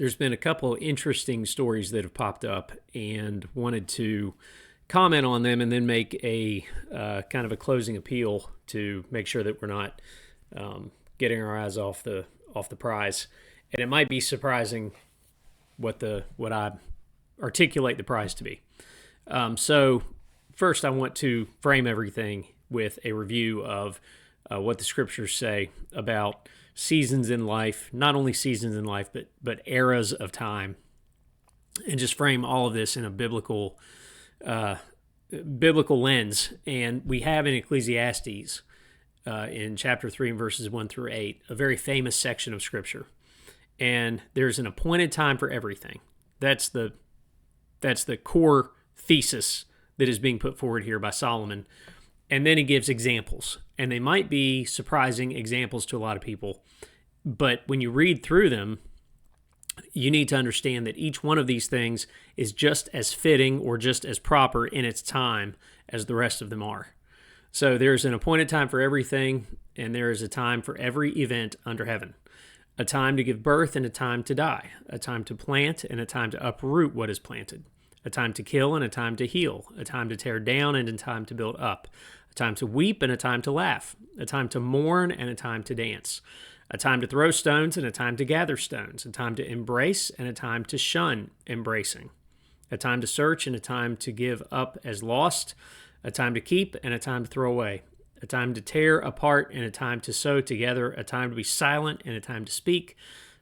there's been a couple of interesting stories that have popped up and wanted to comment on them and then make a kind of a closing appeal to make sure that we're not getting our eyes off the prize. And it might be surprising what I articulate the prize to be. So first, I want to frame everything with a review of what the scriptures say about seasons in life, not only seasons in life, but eras of time, and just frame all of this in a biblical lens. And we have in Ecclesiastes, in chapter 3 and verses 1 through 8, a very famous section of scripture. And there's an appointed time for everything. That's the core thesis that is being put forward here by Solomon. And then he gives examples. And they might be surprising examples to a lot of people. But when you read through them, you need to understand that each one of these things is just as fitting or just as proper in its time as the rest of them are. So there's an appointed time for everything, and there is a time for every event under heaven. A time to give birth and a time to die. A time to plant and a time to uproot what is planted. A time to kill and a time to heal. A time to tear down and a time to build up. A time to weep and a time to laugh. A time to mourn and a time to dance. A time to throw stones and a time to gather stones. A time to embrace and a time to shun embracing. A time to search and a time to give up as lost. A time to keep and a time to throw away. A time to tear apart and a time to sew together. A time to be silent and a time to speak.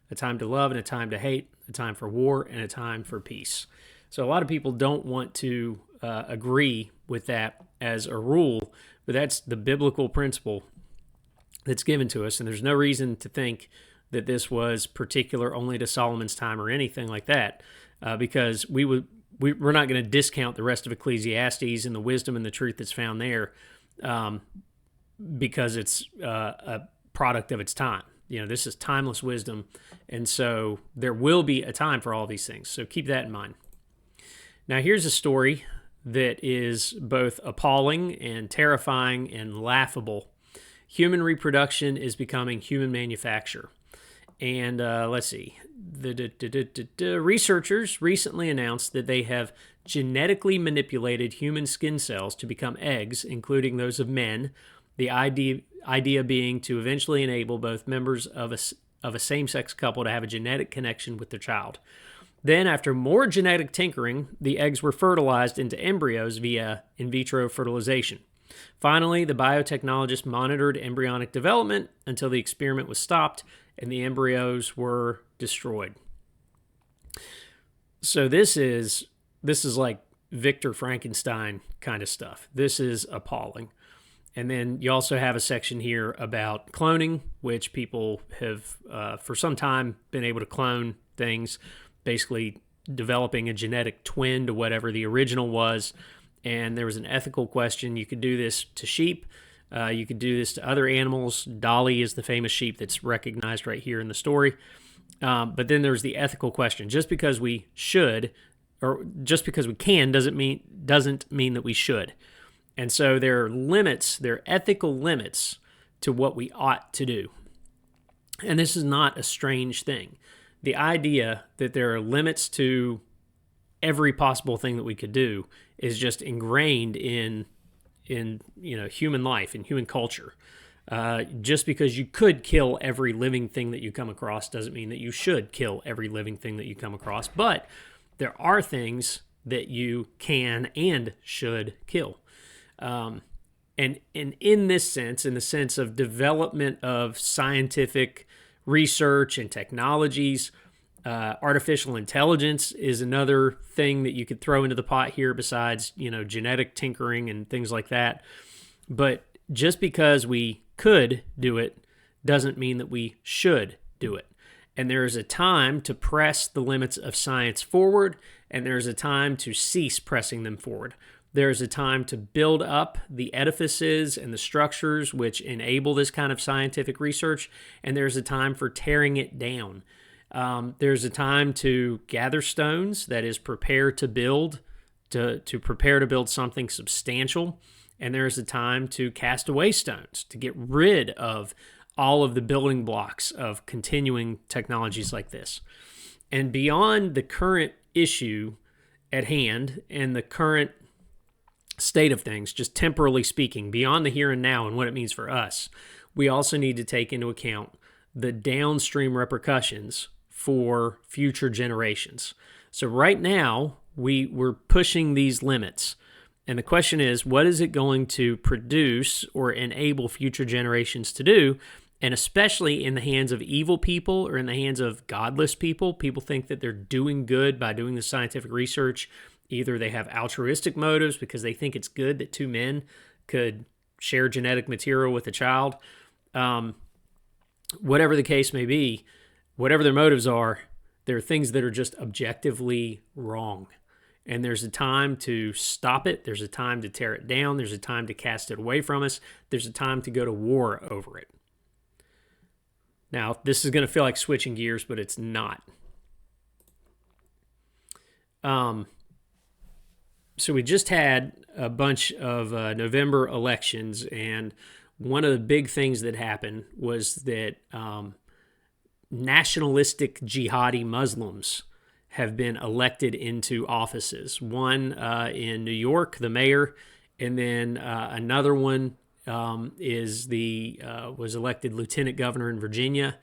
A time to love and a time to hate. A time for war and a time for peace. So a lot of people don't want to agree with that as a rule, but that's the biblical principle that's given to us. And there's no reason to think that this was particular only to Solomon's time or anything like that, because we're not going to discount the rest of Ecclesiastes and the wisdom and the truth that's found there, because it's a product of its time. You know, this is timeless wisdom, and so there will be a time for all these things. So keep that in mind. Now, here's a story that is both appalling and terrifying and laughable. Human reproduction is becoming human manufacture. And let's see. The researchers recently announced that they have genetically manipulated human skin cells to become eggs, including those of men. The idea being to eventually enable both members of a same-sex couple to have a genetic connection with their child. Then, after more genetic tinkering, the eggs were fertilized into embryos via in vitro fertilization. Finally, the biotechnologists monitored embryonic development until the experiment was stopped and the embryos were destroyed. So this is like Victor Frankenstein kind of stuff. This is appalling. And then you also have a section here about cloning, which people have for some time been able to clone things, basically developing a genetic twin to whatever the original was. And there was an ethical question. You could do this to sheep. You could do this to other animals. Dolly is the famous sheep that's recognized right here in the story. But then there's the ethical question. Just because we should, or just because we can, doesn't mean that we should. And so there are limits, there are ethical limits to what we ought to do. And this is not a strange thing. The idea that there are limits to every possible thing that we could do is just ingrained in human life, in human culture. Just because you could kill every living thing that you come across doesn't mean that you should kill every living thing that you come across. But there are things that you can and should kill. And in this sense, in the sense of development of scientific research and technologies, artificial intelligence is another thing that you could throw into the pot here besides, genetic tinkering and things like that. But just because we could do it doesn't mean that we should do it. And there is a time to press the limits of science forward, and there is a time to cease pressing them forward. There is a time to build up the edifices and the structures which enable this kind of scientific research, and there's a time for tearing it down. There's a time to gather stones, that is, prepare to build, to prepare to build something substantial, and there's a time to cast away stones, to get rid of all of the building blocks of continuing technologies like this. And beyond the current issue at hand and the current state of things, just temporally speaking, beyond the here and now and what it means for us, we also need to take into account the downstream repercussions for future generations. So right now, we're pushing these limits. And the question is, what is it going to produce or enable future generations to do? And especially in the hands of evil people or in the hands of godless people, people think that they're doing good by doing the scientific research. Either they have altruistic motives because they think it's good that two men could share genetic material with a child. Whatever the case may be, whatever their motives are, there are things that are just objectively wrong. And there's a time to stop it. There's a time to tear it down. There's a time to cast it away from us. There's a time to go to war over it. Now, this is going to feel like switching gears, but it's not. So we just had a bunch of November elections, and one of the big things that happened was that nationalistic jihadi Muslims have been elected into offices. One in New York, the mayor, and then another one was elected lieutenant governor in Virginia.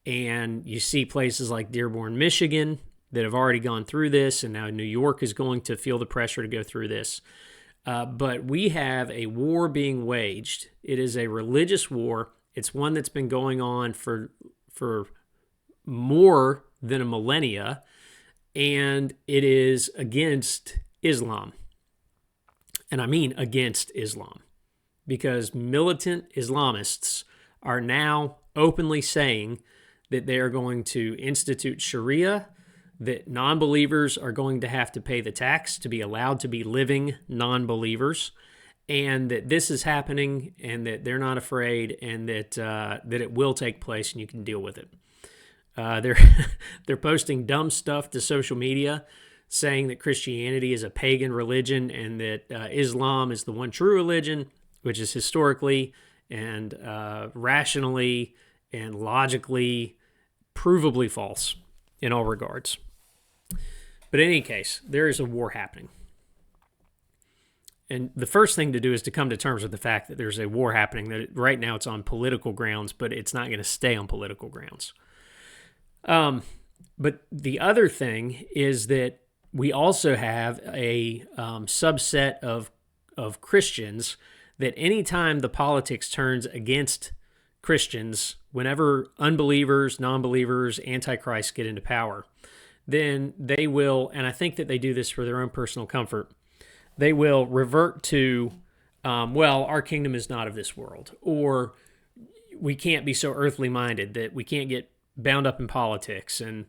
And you see places like Dearborn, Michigan, that have already gone through this, and now New York is going to feel the pressure to go through this. But we have a war being waged. It is a religious war. It's one that's been going on for more than a millennia, and it is against Islam. And I mean against Islam, because militant Islamists are now openly saying that they are going to institute Sharia, that non-believers are going to have to pay the tax to be allowed to be living non-believers, and that this is happening, and that they're not afraid, and that it will take place, and you can deal with it. They're posting dumb stuff to social media, saying that Christianity is a pagan religion, and that Islam is the one true religion, which is historically and rationally and logically provably false in all regards. But in any case, there is a war happening. And the first thing to do is to come to terms with the fact that there's a war happening, that right now it's on political grounds, but it's not going to stay on political grounds. But the other thing is that we also have a subset of Christians that anytime the politics turns against Christians, whenever unbelievers, non-believers, antichrist get into power, then they will, and I think that they do this for their own personal comfort, they will revert to, our kingdom is not of this world, or we can't be so earthly minded that we can't get bound up in politics, and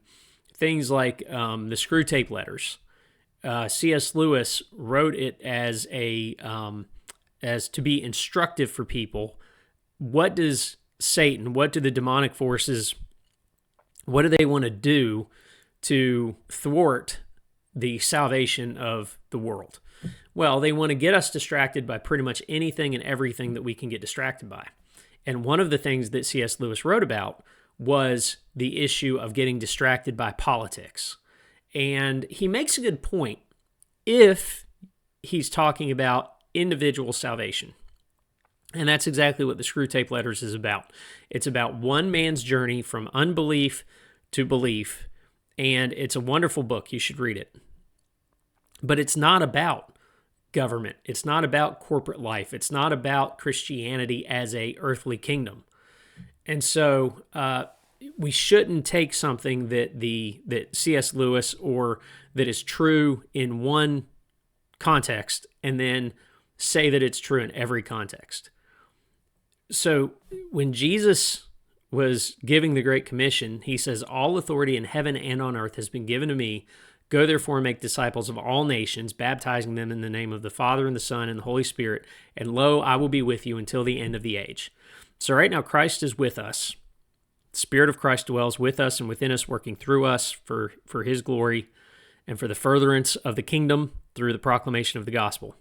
things like the screw tape letters. C.S. Lewis wrote it as to be instructive for people. What does Satan, what do the demonic forces, what do they want to do to thwart the salvation of the world? Well, they want to get us distracted by pretty much anything and everything that we can get distracted by. And one of the things that C.S. Lewis wrote about was the issue of getting distracted by politics. And he makes a good point if he's talking about individual salvation. And that's exactly what the Screw Tape Letters is about. It's about one man's journey from unbelief to belief, and it's a wonderful book. You should read it. But it's not about government. It's not about corporate life. It's not about Christianity as a earthly kingdom. And so we shouldn't take something that C.S. Lewis, or that is true in one context, and then say that it's true in every context. So when Jesus was giving the Great Commission, he says, "All authority in heaven and on earth has been given to me. Go therefore and make disciples of all nations, baptizing them in the name of the Father and the Son and the Holy Spirit. And lo, I will be with you until the end of the age." So right now, Christ is with us. The Spirit of Christ dwells with us and within us, working through us for his glory and for the furtherance of the kingdom through the proclamation of the gospel.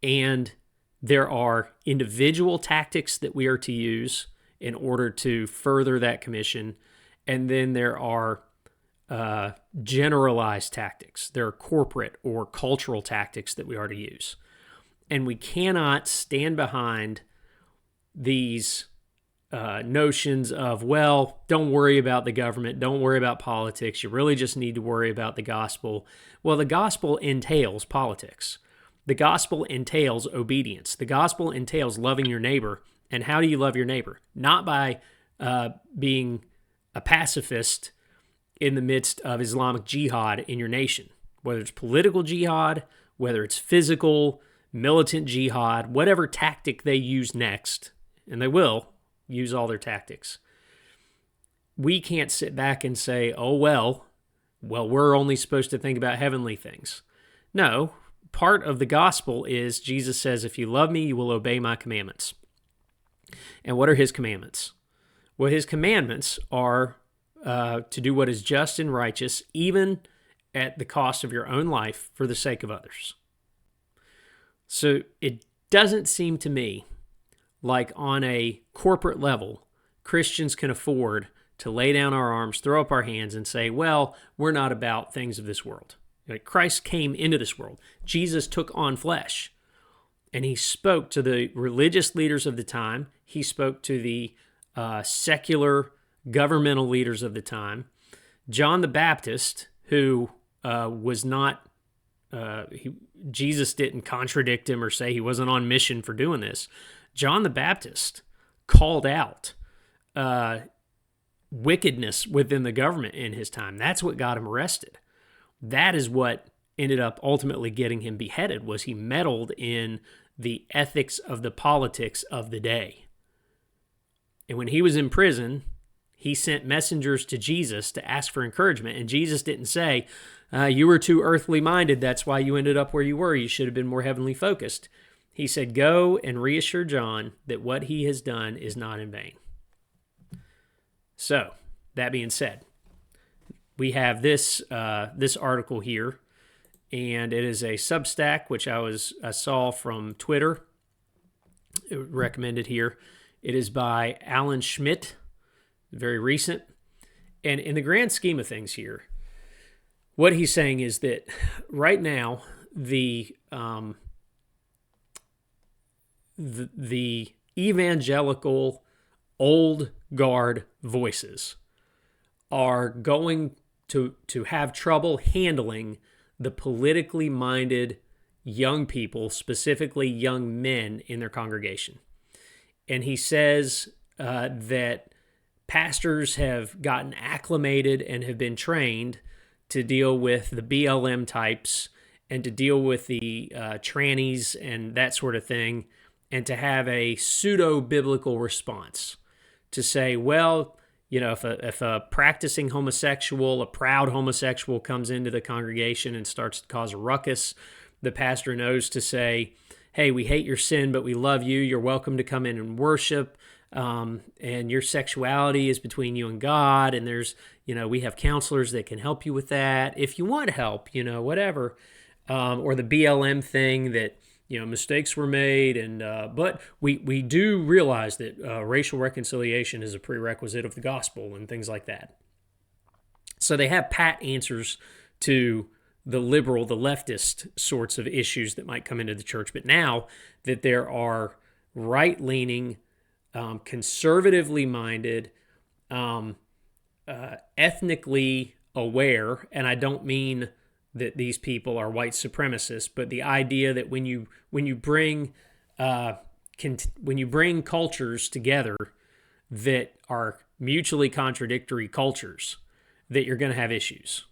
And there are individual tactics that we are to use in order to further that commission. And then there are generalized tactics. There are corporate or cultural tactics that we are to use. And we cannot stand behind these notions of, well, don't worry about the government, don't worry about politics, you really just need to worry about the gospel. Well, the gospel entails politics. The gospel entails obedience. The gospel entails loving your neighbor. And how do you love your neighbor? Not by being a pacifist in the midst of Islamic jihad in your nation, whether it's political jihad, whether it's physical, militant jihad, whatever tactic they use next, and they will use all their tactics. We can't sit back and say, oh, well, we're only supposed to think about heavenly things. No, part of the gospel is Jesus says, if you love me, you will obey my commandments. And what are his commandments? Well, his commandments are to do what is just and righteous, even at the cost of your own life for the sake of others. So it doesn't seem to me like on a corporate level, Christians can afford to lay down our arms, throw up our hands, and say, well, we're not about things of this world. Like, Christ came into this world. Jesus took on flesh, and he spoke to the religious leaders of the time. He spoke to the secular governmental leaders of the time. John the Baptist, who was not, Jesus didn't contradict him or say he wasn't on mission for doing this. John the Baptist called out wickedness within the government in his time. That's what got him arrested. That is what ended up ultimately getting him beheaded, was he meddled in the ethics of the politics of the day. And when he was in prison, he sent messengers to Jesus to ask for encouragement. And Jesus didn't say, you were too earthly minded, that's why you ended up where you were. You should have been more heavenly focused. He said, go and reassure John that what he has done is not in vain. So, that being said, we have this article here, and it is a Substack, which I saw from Twitter. It recommended here. It is by Alan Schmidt, very recent. And in the grand scheme of things here, what he's saying is that right now, the evangelical old guard voices are going to have trouble handling the politically minded young people, specifically young men in their congregation. And he says that pastors have gotten acclimated and have been trained to deal with the BLM types and to deal with the trannies and that sort of thing, and to have a pseudo-biblical response to say, well, you know, if a practicing homosexual, a proud homosexual comes into the congregation and starts to cause a ruckus, the pastor knows to say, hey, we hate your sin, but we love you. You're welcome to come in and worship. And your sexuality is between you and God. And there's, we have counselors that can help you with that. If you want help, whatever. Or the BLM thing that, mistakes were made. And but we do realize that racial reconciliation is a prerequisite of the gospel and things like that. So they have pat answers to the liberal, the leftist sorts of issues that might come into the church. But now that there are right-leaning, conservatively minded, ethnically aware, and I don't mean that these people are white supremacists, but the idea that when you bring cultures together that are mutually contradictory cultures, that you're going to have issues.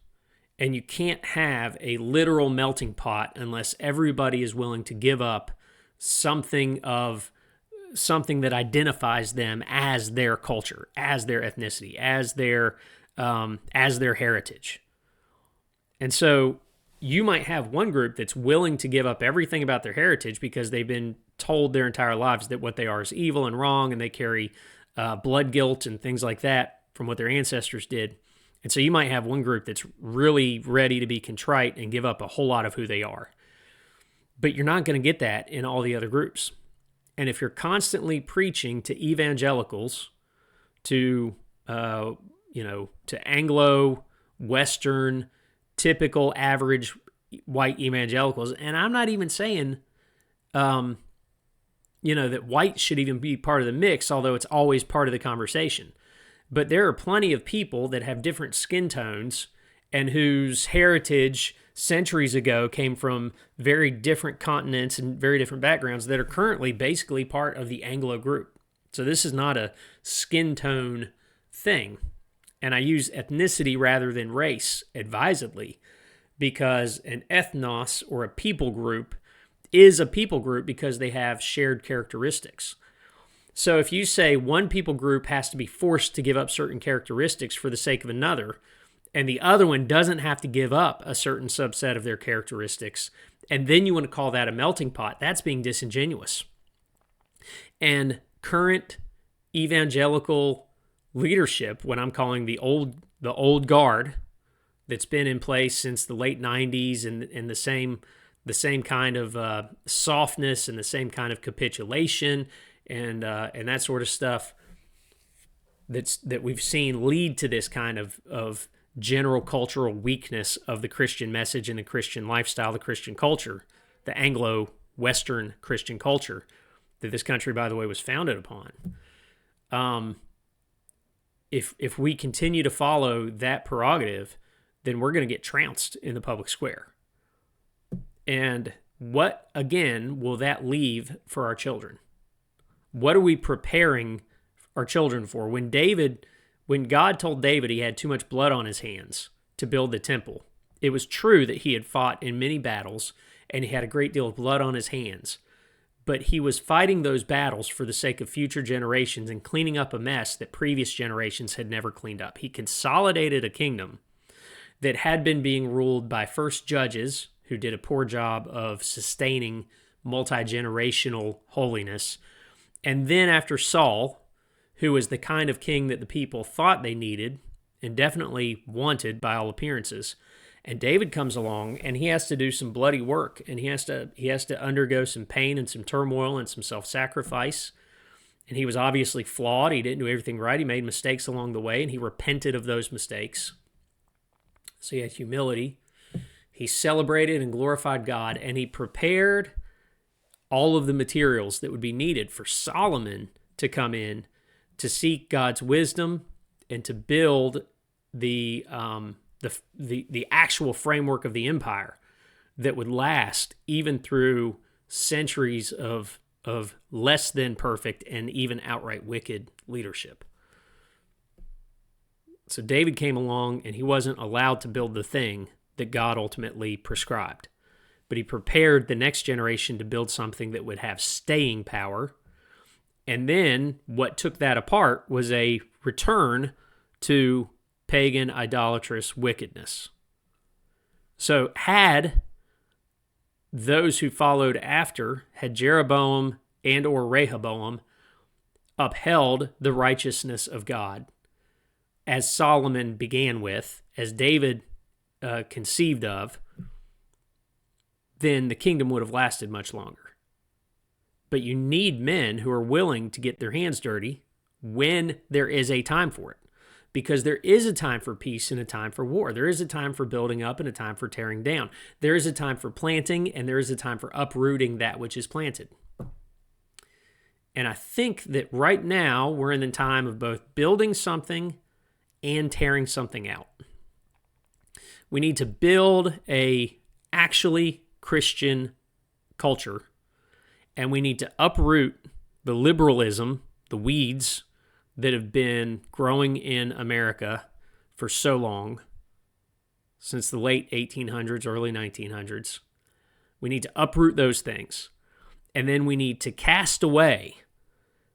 And you can't have a literal melting pot unless everybody is willing to give up something that identifies them as their culture, as their ethnicity, as their heritage. And so you might have one group that's willing to give up everything about their heritage because they've been told their entire lives that what they are is evil and wrong, and they carry blood guilt and things like that from what their ancestors did. And so you might have one group that's really ready to be contrite and give up a whole lot of who they are. But you're not going to get that in all the other groups. And if you're constantly preaching to evangelicals, to to Anglo, Western, typical average white evangelicals. And I'm not even saying, that white should even be part of the mix, although it's always part of the conversation. But there are plenty of people that have different skin tones and whose heritage centuries ago came from very different continents and very different backgrounds that are currently basically part of the Anglo group. So this is not a skin tone thing. And I use ethnicity rather than race advisedly, because an ethnos, or a people group, is a people group because they have shared characteristics. So if you say one people group has to be forced to give up certain characteristics for the sake of another, and the other one doesn't have to give up a certain subset of their characteristics, and then you want to call that a melting pot, that's being disingenuous. And current evangelical leadership, what I'm calling the old guard, that's been in place since the late 90s, and the same kind of softness and the same kind of capitulation and that sort of stuff that we've seen lead to this kind of general cultural weakness of the Christian message and the Christian lifestyle, the Christian culture, the Anglo-Western Christian culture that this country, by the way, was founded upon. If we continue to follow that prerogative, then we're going to get trounced in the public square. And what, again, will that leave for our children? What are we preparing our children for? When God told David he had too much blood on his hands to build the temple, it was true that he had fought in many battles and he had a great deal of blood on his hands. But he was fighting those battles for the sake of future generations and cleaning up a mess that previous generations had never cleaned up. He consolidated a kingdom that had been being ruled by first judges who did a poor job of sustaining multi-generational holiness. And then after Saul, who was the kind of king that the people thought they needed and definitely wanted by all appearances. And David comes along and he has to do some bloody work, and he has to undergo some pain and some turmoil and some self-sacrifice. And he was obviously flawed. He didn't do everything right. He made mistakes along the way, and he repented of those mistakes. So he had humility. He celebrated and glorified God, and he prepared all of the materials that would be needed for Solomon to come in to seek God's wisdom and to build the actual framework of the empire that would last even through centuries of less than perfect and even outright wicked leadership. So David came along and he wasn't allowed to build the thing that God ultimately prescribed, but he prepared the next generation to build something that would have staying power. And then what took that apart was a return to pagan, idolatrous wickedness. So had those who followed after, had Jeroboam and or Rehoboam upheld the righteousness of God, as Solomon began with, as David conceived of, then the kingdom would have lasted much longer. But you need men who are willing to get their hands dirty when there is a time for it. Because there is a time for peace and a time for war. There is a time for building up and a time for tearing down. There is a time for planting and there is a time for uprooting that which is planted. And I think that right now we're in the time of both building something and tearing something out. We need to build a actually Christian culture, and we need to uproot the liberalism, the weeds that have been growing in America for so long, since the late 1800s, early 1900s. We need to uproot those things. And then we need to cast away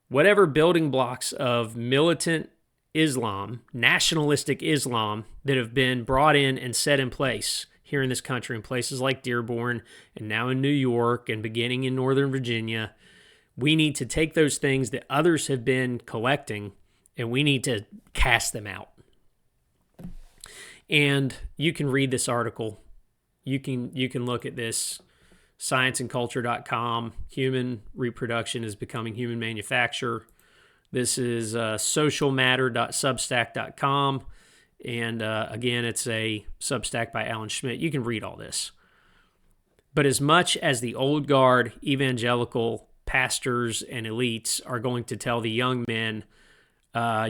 whatever building blocks of militant Islam, nationalistic Islam, that have been brought in and set in place here in this country, in places like Dearborn and now in New York and beginning in Northern Virginia. We need to take those things that others have been collecting and we need to cast them out. And you can read this article. You can look at this, scienceandculture.com. Human reproduction is becoming human manufacture. This is socialmatter.substack.com. And again, it's a Substack by Alan Schmidt. You can read all this. But as much as the old guard evangelical pastors and elites are going to tell the young men,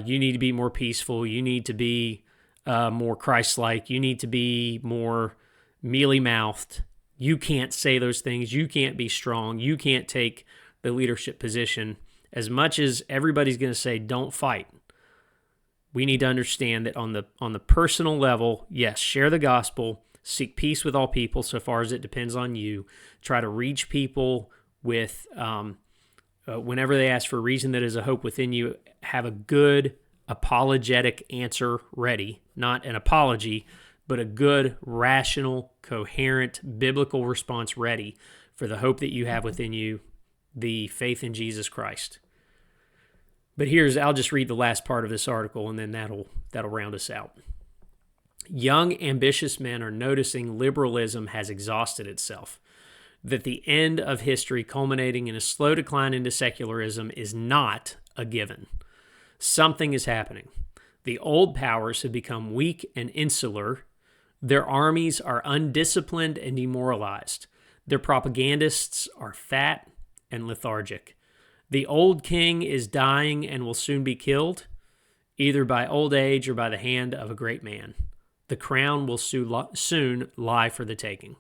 you need to be more peaceful, you need to be more Christ-like, you need to be more mealy-mouthed, you can't say those things, you can't be strong, you can't take the leadership position. As much as everybody's going to say, don't fight, we need to understand that on the personal level, yes, share the gospel, seek peace with all people so far as it depends on you. Try to reach people with, whenever they ask for a reason that is a hope within you, have a good apologetic answer ready. Not an apology, but a good, rational, coherent, biblical response ready for the hope that you have within you, the faith in Jesus Christ. But I'll just read the last part of this article, and then that'll round us out. Young, ambitious men are noticing liberalism has exhausted itself, that the end of history culminating in a slow decline into secularism is not a given. Something is happening. The old powers have become weak and insular. Their armies are undisciplined and demoralized. Their propagandists are fat and lethargic. The old king is dying and will soon be killed, either by old age or by the hand of a great man. The crown will soon lie for the taking.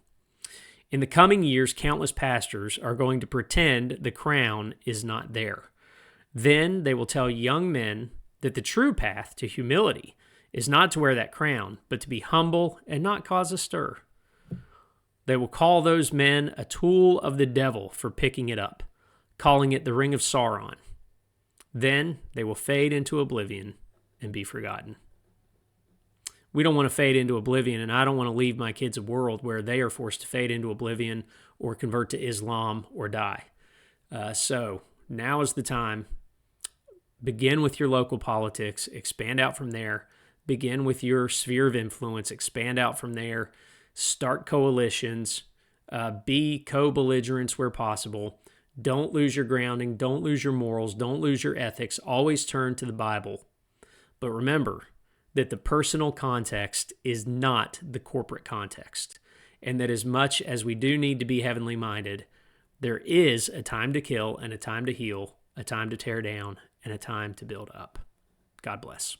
In the coming years, countless pastors are going to pretend the crown is not there. Then they will tell young men that the true path to humility is not to wear that crown, but to be humble and not cause a stir. They will call those men a tool of the devil for picking it up, calling it the ring of Sauron. Then they will fade into oblivion and be forgotten. We don't want to fade into oblivion, and I don't want to leave my kids a world where they are forced to fade into oblivion or convert to Islam or die. So now is the time. Begin with your local politics, expand out from there. Begin with your sphere of influence, expand out from there. Start coalitions, be co-belligerents where possible. Don't lose your grounding, don't lose your morals, don't lose your ethics. Always turn to the Bible. But remember that the personal context is not the corporate context, and that as much as we do need to be heavenly minded, there is a time to kill and a time to heal, a time to tear down and a time to build up. God bless.